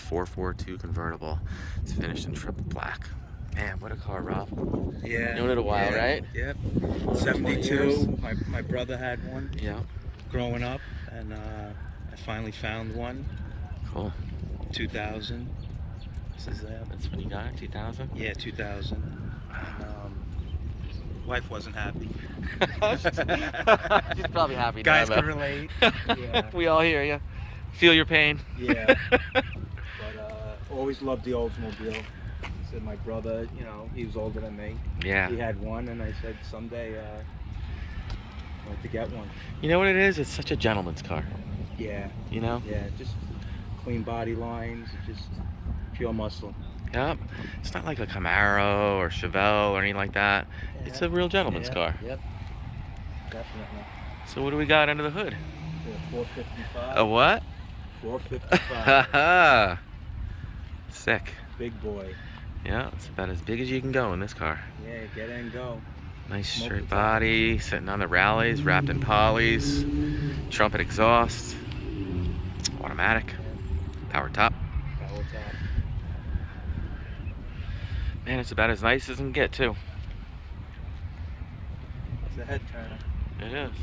442 convertible. It's finished in triple black. Man, what a car, Rob. Yeah. You owned it a while, right? Yep. 20 years. 72. My brother had one. Yeah. Growing up, and I finally found one. Cool. 2000. This is that. That's when you got it, 2000? Yeah, 2000. And wife wasn't happy. She's probably happy now. Guys can relate. Yeah. We all hear you. Feel your pain. Yeah. But always loved the Oldsmobile. He said my brother, you know, he was older than me. Yeah. He had one, and I said someday I'd like to get one. You know what it is? It's such a gentleman's car. Yeah. You know? Yeah, just clean body lines, just pure muscle. Yep. It's not like a Camaro or Chevelle or anything like that. Yeah. It's a real gentleman's car. Yep. Definitely. So what do we got under the hood? Yeah, 455. A what? 455. Sick. Big boy. Yeah, it's about as big as you can go in this car. Yeah, get in, go. Nice Smoke straight the body, sitting on the Rallyes, wrapped in polys, Trumpet exhaust, automatic, power top. Power top. Man, it's about as nice as it can get too. It's a head turner. It is.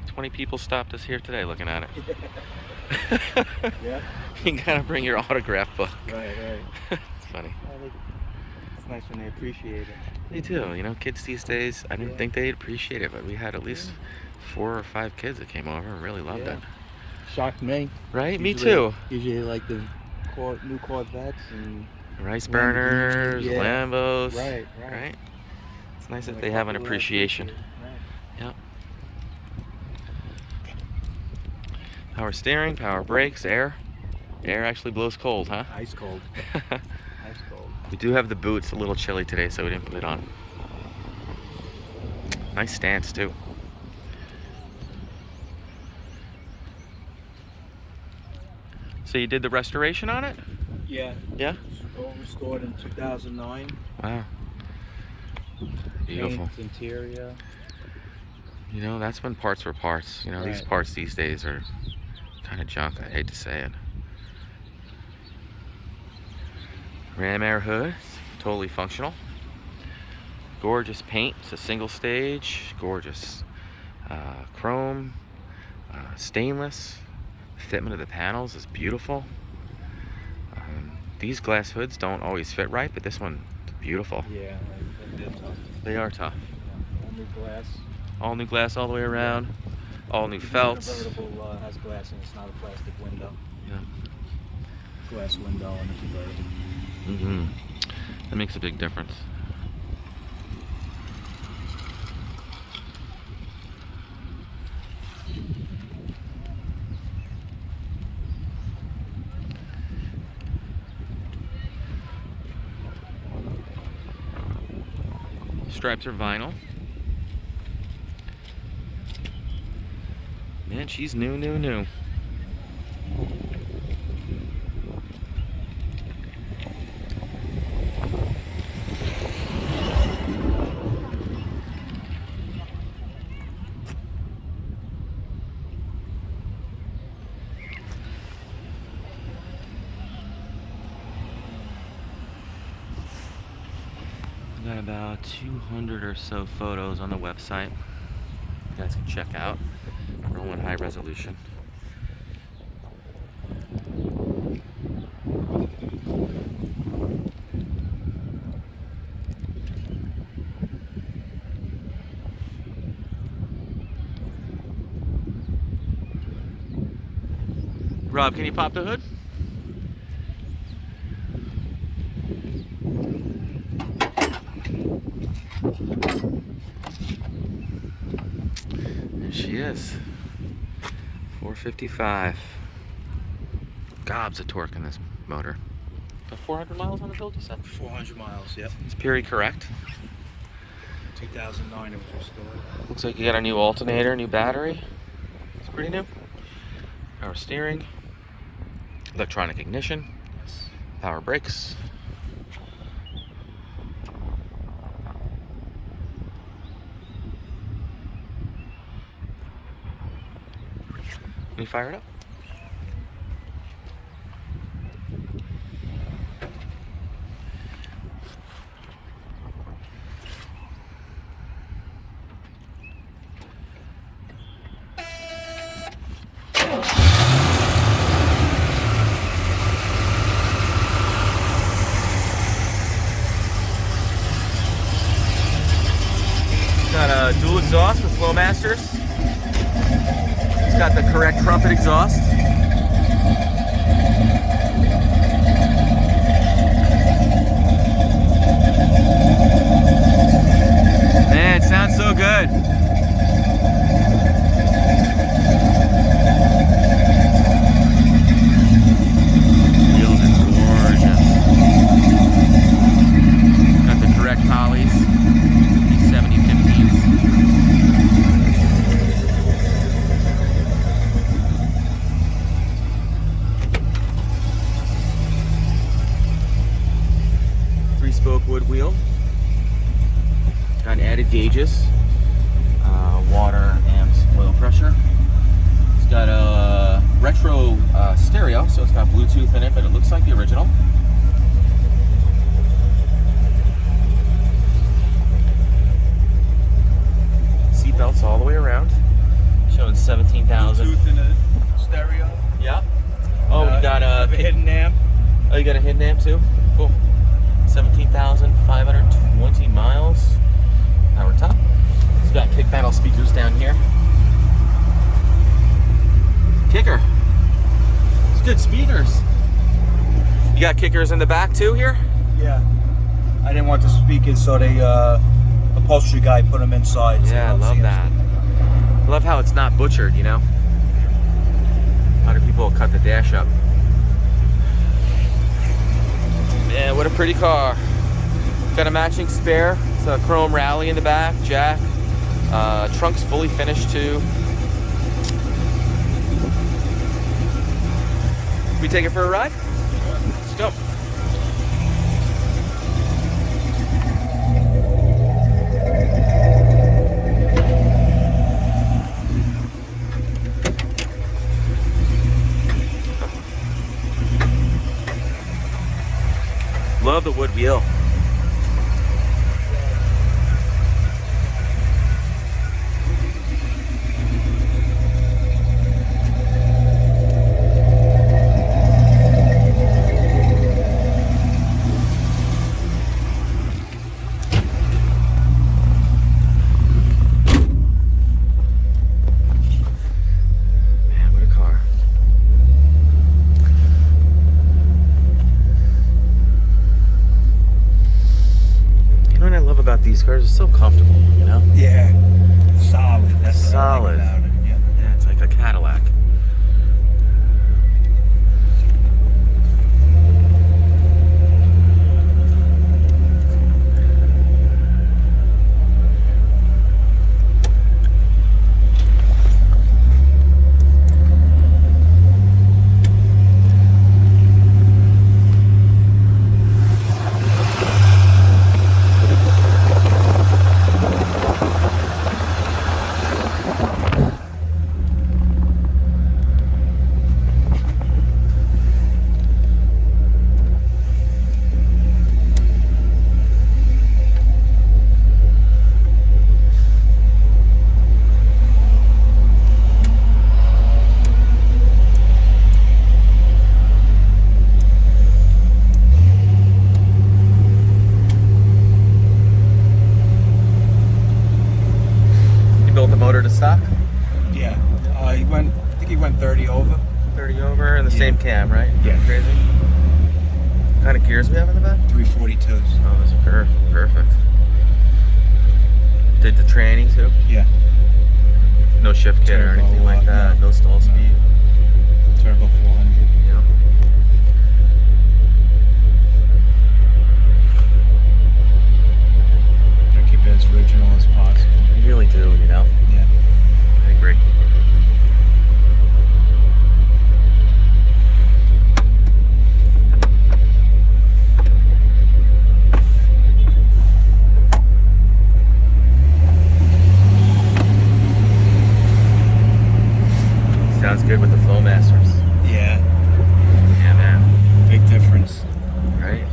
20 people stopped us here today looking at it. Yeah. You gotta bring your autograph book. Right. It's funny. It's nice when they appreciate it. They do, you know, kids these days, I didn't think they'd appreciate it, but we had at least 4 or 5 kids that came over and really loved it. Shocked me. Right? Me too. Usually like the new Corvettes and Rice burners, yeah. Lambos. Right. It's nice that they have an appreciation. Right. Yep. Power steering, power brakes, air. Air actually blows cold, huh? Ice cold. Ice cold. We do have the boots a little chilly today, so we didn't put it on. Nice stance too. So you did the restoration on it? Yeah. Yeah? All restored in 2009. Wow. Beautiful. Paint, interior. You know, that's when parts were parts. You know, these parts these days are kind of junk. I hate to say it. Ram air hood, totally functional. Gorgeous paint. It's a single stage. Gorgeous chrome, stainless. Fitment of the panels is beautiful. These glass hoods don't always fit right, but this one is beautiful. Yeah, they're tough. They are tough. Yeah. All new glass. All new glass all the way around. All new felts. Convertible has glass and it's not a plastic window. Yeah. Glass window on the convertible. Mm-hmm. That makes a big difference. Stripes are vinyl. Man, she's new. We got about 200 or so photos on the website. You guys can check out. Rolling high resolution. Rob, can you pop the hood? There she is. 455. Gobs of torque in this motor. About 400 miles on the build, you said? 400 miles, yep. It's period correct. 2009 it was restored. Looks like you got a new alternator, new battery. It's pretty new. Power steering. Electronic ignition. Yes. Power brakes. Can you fire it up? wood wheel. Got added gauges, water, amps, oil pressure. It's got a retro stereo, so it's got Bluetooth in it, but it looks like the original. Seatbelts all the way around, showing 17,000. Bluetooth in the stereo. Yeah. Oh, we got a hidden amp. Oh, you got a hidden amp too? Cool. 17,520 miles. Power top. It's got kick panel speakers down here. Kicker. It's good speakers. You got kickers in the back too here? Yeah. I didn't want the speakers, so they upholstery guy put them inside. Yeah, I love that. I love how it's not butchered, you know? A lot of people will cut the dash up. Man, what a pretty car. Got a matching spare. It's a chrome Rallye in the back, jack. Trunk's fully finished too. We take it for a ride? Let's go. Love the wood wheel. Man, what a car. You know what I love about these cars? It's so comfortable, you know? Yeah. Solid. That's what I Solid. like about it. Yeah. Yeah, it's like a Cadillac. Built the motor to stock? Yeah. I think he went 30 over. 30 over and the Yeah. same cam, right? Yeah. Crazy. What kind of gears we have in the back? 342s. Oh, those are perfect. Did the tranny too? Yeah. No shift kit or Turbo, anything like that? No stall no. speed? Turbo 400. Yeah. Try to keep it as original as possible. You really do, you know? Yeah. I agree. Sounds good with the Flowmasters. Yeah. Yeah, man. Big difference. Right?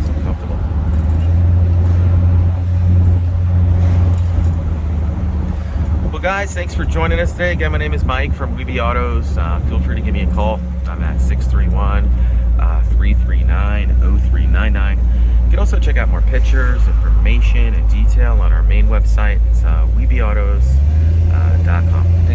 So comfortable. Well, guys, thanks for joining us today. Again, my name is Mike from Weeby Autos. Feel free to give me a call. I'm at 631-339-0399. You can also check out more pictures, information, and detail on our main website. It's weebyautos.com.